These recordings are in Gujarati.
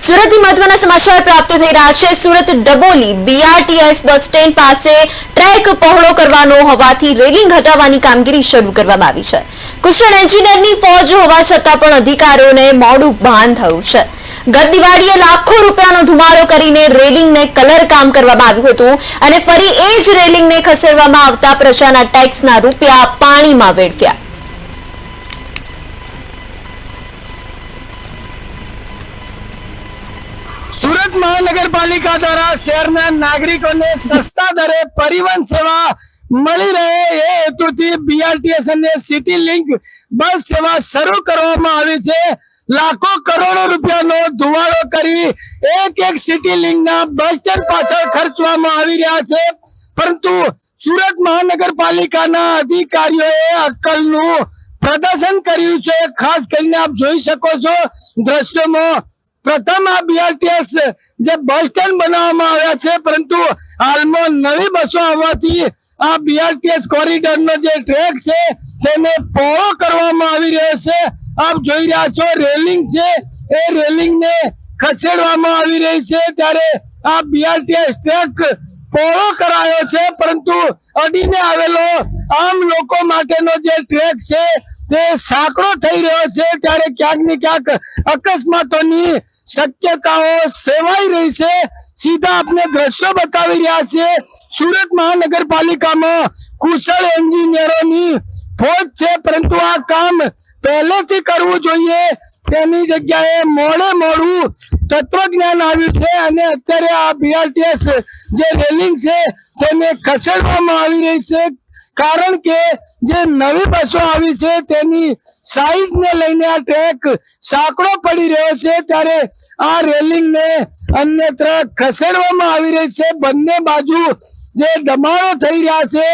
સુરતથી મહત્વના સમાચાર પ્રાપ્ત થઈ રહ્યા છે। Surat Daboli BRTS bus stand પાસે ટ્રેક પહોળો કરવાનો હોવાથી રેલિંગ હટાવવાની કામગીરી શરૂ કરવામાં આવી છે। કુશળ એન્જિનિયરની ફોજ હોવા છતાં પણ અધિકારીઓને મોડું ભાન થયું છે। ગત દિવાળીએ લાખો રૂપિયાનો ધુમાડો કરીને રેલિંગને કલર કામ કરવામાં આવ્યું હતું અને ફરી એ જ રેલિંગને ખસેડવામાં આવતા પ્રજાના ટેક્સના રૂપિયા પાણીમાં વેડફ્યા। सूरत महानगरपालिका द्वारा शहर में नागरिकों ने सस्ता दरे परिवहन सेवा મળી રહે એ હેતુથી બીઆરટીએસ અને સિટી લિંક બસ સેવા શરૂ કરવામાં આવી છે। લાખો કરોડો રૂપિયાનો ધુવાડો કરી એક સિટી લિંકના બસ સ્ટેન્ડ પાછળ ખર્ચવામાં આવી રહ્યા છે, પરંતુ સુરત મહાનગરપાલિકાના અધિકારીઓએ અક્કલનું પ્રદર્શન કર્યું છે। ખાસ કરીને આપ જોઈ શકો છો દ્રશ્યોમાં પ્રથમ આ બીઆરટીએસ જે બસ સ્ટેન્ડ બનાવવામાં આવ્યા છે, પરંતુ હાલમાં નવી બસો આવવાથી આ બીઆરટીએસ કોરિડોરનો જે ટ્રેક છે તેને પહોળો કરવામાં આવી રહ્યો છે। આપ જોઈ રહ્યા છો રેલિંગ છે, એ રેલિંગને ખસેડવામાં આવી રહી છે, ત્યારે આ બીઆરટીએસ ટ્રેક પહોળો કરાયો છે, પરંતુ અડીને આવેલો આમ લોકો માટેનો જે ટ્રેક છે તે સાંકડો થઈ રહ્યો છે, ત્યારે ક્યાંક ને ક્યાંક અકસ્માતોની શક્યતાઓ સેવાઈ રહી છે। સીધા આપણે દ્રશ્યો બતાવી રહ્યા છે। સુરત મહાનગરપાલિકામાં કુશળ એન્જિનિયરોની ફોજ છે, પરંતુ આ કામ પહેલેથી કરવું જોઈએ તેની જગ્યાએ મોડું તત્વજ્ઞાન આવ્યું છે અને અત્યારે આ બીઆરટીએસ જે રેલિંગ છે તેને ખસેડવામાં આવી રહી છે, કારણ કે જે નવી બસો આવી છે તેની સાઈઝ ને લઈને આ ટ્રેક સાંકડો પડી રહ્યો છે, ત્યારે આ રેલિંગ ને અન્યત્ર ખસેડવામાં આવી રહી છે। બંને બાજુ જે દબાણો થઈ રહ્યા છે,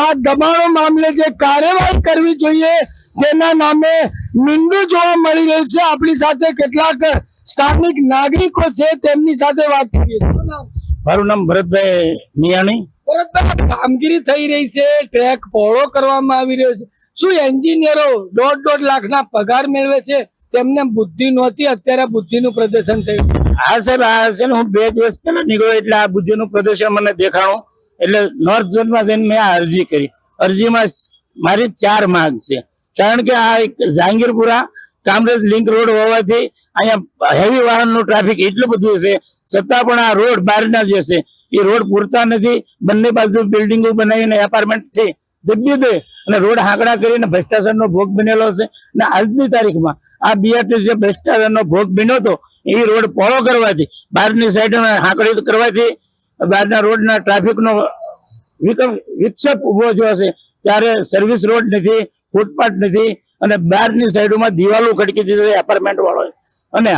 આ દબાણો મામલે જે કાર્યવાહી કરવી જોઈએ તેના નામે મીંડું જોવા મળી રહ્યું છે। આપણી સાથે કેટલાક સ્થાનિક નાગરિકો છે, તેમની સાથે વાત કરીએ। મારું નામ ભરતભાઈ મિયાણી। કામગીરી થઈ રહી છે, ટ્રેક પહોળો કરવામાં આવી રહ્યો છે, શું એન્જિનિયરો 1.5 લાખના પગાર મેળવે છે, તેમને બુદ્ધિ નહોતી, અત્યારે બુદ્ધિનું પ્રદર્શન થયું? હા સાહેબ, આ છે ને હું 2 દિવસ પહેલા નીકળ્યો એટલે આ બુદ્ધિનું પ્રદર્શન મને દેખાણું, એટલે નોર્થ ઝોનમાં જઈને મેં આ અરજી કરી। અરજીમાં મારી 4 માંગ છે, કારણ કે આ જહાંગીરપુરા કામરેજ લિંક રોડ હોવાથી અહીંયા હેવી વાહનનું ટ્રાફિક એટલું બધું છે, છતાં પણ આ રોડ બહારના જે છે એ રોડ પૂરતા નથી। બંને બાજુ બિલ્ડિંગો બનાવીને એપાર્ટમેન્ટ થી દબી દે અને રોડ હાંકડા કરીને ભ્રષ્ટાચારનો ભોગ બનેલો છે, અને આજની તારીખમાં આ બીઆરટીએસ જે ભ્રષ્ટાચારનો ભોગ બન્યો હતો એ રોડ પહોળો કરવાથી, બહારની સાઈડ હાંકડી કરવાથી બહારના રોડના ટ્રાફિકનો વિક્ષેપ ઉભો થયો છે, ત્યારે સર્વિસ રોડ નથી, ફૂટપાથ નથી, અને બહારની સાઈડોમાં દિવાલો ખડકી દીધી એપાર્ટમેન્ટ વાળો, અને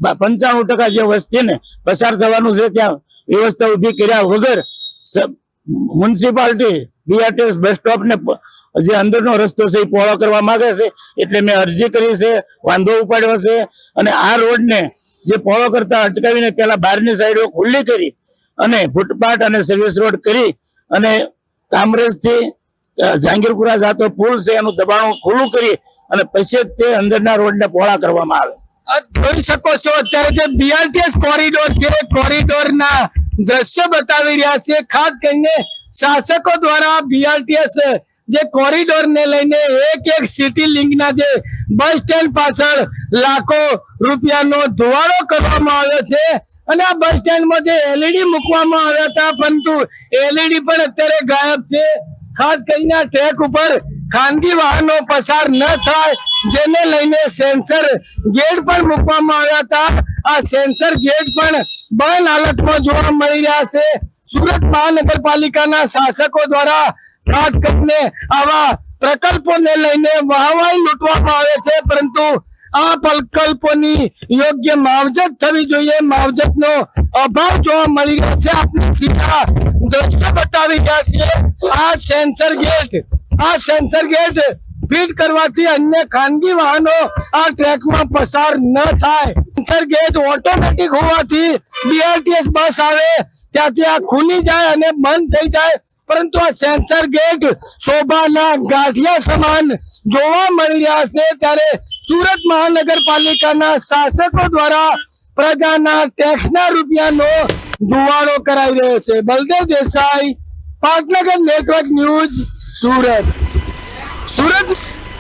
95% જે વસ્તીને પસાર થવાનું છે ત્યાં વ્યવસ્થા ઉભી કર્યા વગર મ્યુનિસિપાલિટી બીઆરટીએસ બસ સ્ટોપ ને જે અંદરનો રસ્તો છે એ પહોળો કરવા માંગે છે, એટલે મેં અરજી કરી છે, વાંધો ઉપાડ્યો છે, અને આ રોડને જે પહોળો કરતા અટકાવીને પેલા બહારની સાઈડો ખુલ્લી કરી અને ફૂટપાથ અને સર્વિસ રોડ કરી અને કામરેજ થી જહાંગીરપુરા જાતો પુલ છે એનું દબાણ ખુલ્લું કરી અને પછી તે અંદરના રોડને પહોળા કરવામાં આવે। જોઈ શકો છો અત્યારે જે બીઆરટીએસ કોરિડોર છે, કોરિડોરના દ્રશ્ય બતાવી રહ્યા છે। ખાસ કરીને શાસકો દ્વારા બીઆરટીએસ જે કોરિડોર ને લઈને એક સિટી લિંકના જે બસ સ્ટેન્ડ પાછળ લાખો રૂપિયાનો ધુવાડો કરવામાં આવ્યો છે, અને આ બસ સ્ટેન્ડમાં જે એલઈડી મૂકવામાં આવ્યા હતા, પરંતુ એલઈડી પણ અત્યારે ગાયબ છે। ખાસ કરીને આ ટ્રેક ઉપર ખાનગી વાહનો પસાર ન થાય જેને લઈને સેન્સર ગેટ પણ મૂકવામાં આવ્યા હતા, આ સેન્સર ગેટ પણ બંધ હાલતમાં જોવા મળી રહ્યા છે। સુરત મહાનગરપાલિકાના શાસકો દ્વારા ખાસ કરીને આવા પ્રકલ્પોને લઈને વાહવાઈ લૂંટવામાં આવે છે, પરંતુ આ પ્રકલ્પોની યોગ્ય માવજત થવી જોઈએ, માવજતનો અભાવ જોવા મળી રહ્યો છે। આપણે સીધા દ્રશ્ય બતાવી રહ્યા છીએ। આ સેન્સર ગેટ ફિટ કરવાથી અન્ય ખાનગી વાહનો આ ટ્રેકમાં પસાર ન થાય। સેન્સર ગેટ ઓટોમેટિક હોવાથી બીઆરટીએસ બસ આવે ત્યાંથી આ ખુલી જાય અને બંધ થઈ જાય, પરંતુ આ સેન્સર ગેટ શોભાના ગાંઠિયા સમાન જોવા મળી રહ્યા છે, ત્યારે સુરત મહાનગરપાલિકાના શાસકો દ્વારા પ્રજાના ટેક્સના રૂપિયાનો ધુવાડો કરાવી રહ્યો છે. બલદેવ દેસાઈ, પાટનગર નેટવર્ક ન્યૂઝ, સુરત.